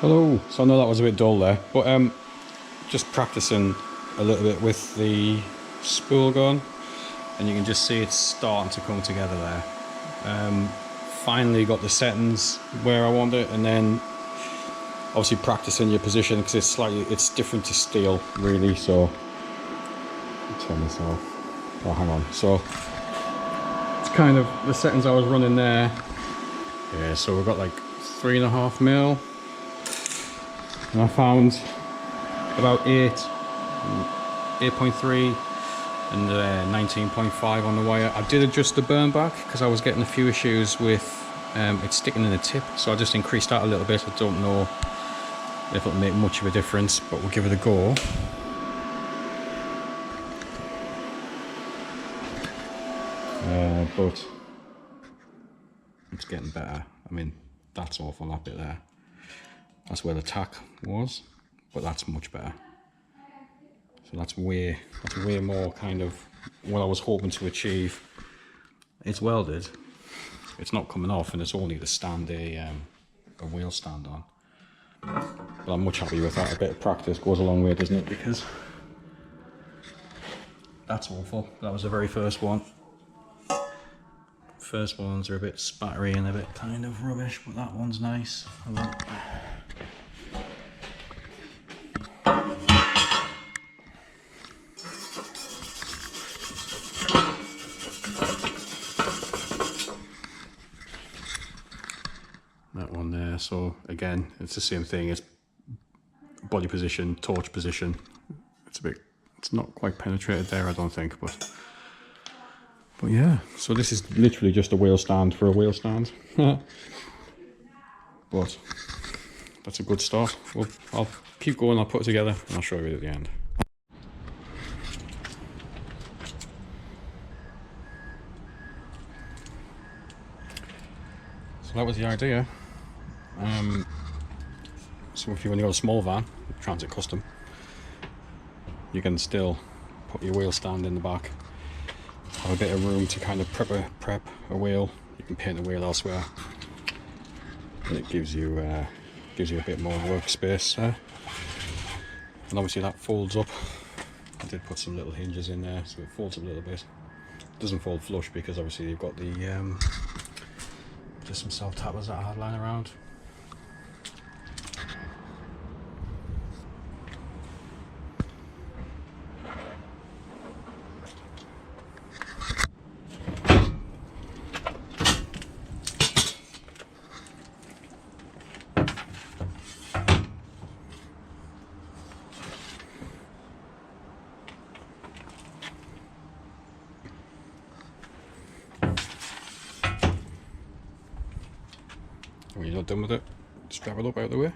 Hello. So I know that was a bit dull there, but just practicing a little bit with the spool gun, and you can just see it's starting to come together there. Finally got the settings where I want it, and then obviously practicing your position because it's different to steel really. So turn this off. Oh, hang on. So it's kind of the settings I was running there. Yeah, so we've got like 3.5 mil, and I found about 8.3 and 19.5 on the wire. I did adjust the burn back because I was getting a few issues with it sticking in the tip, so I just increased that a little bit. I don't know if it'll make much of a difference, but we'll give it a go. But it's getting better. I mean, that's awful, that bit there. That's where the tack was, but that's much better. So that's way more kind of what I was hoping to achieve. It's welded, it's not coming off, and it's only to stand a wheel stand on. But I'm much happier with that. A bit of practice goes a long way, doesn't it? Because that's awful. That was the very first one. First ones are a bit spattery and a bit kind of rubbish, but that one's nice. That one there. So again, it's the same thing. It's body position, torch position. It's not quite penetrated there, I don't think, but yeah. So this is literally just a wheel stand for a wheel stand. But that's a good start. Well, I'll keep going, I'll put it together, and I'll show you at the end. So that was the idea. So if you've only got a small van, Transit Custom, you can still put your wheel stand in the back, have a bit of room to kind of prep a wheel. You can paint the wheel elsewhere, and it gives you a bit more workspace there. And obviously that folds up. I did put some little hinges in there, so it folds up a little bit. It doesn't fold flush because obviously you've got the just some self tappers that I had lying around. When you're not done with it, just grab it up out of the way.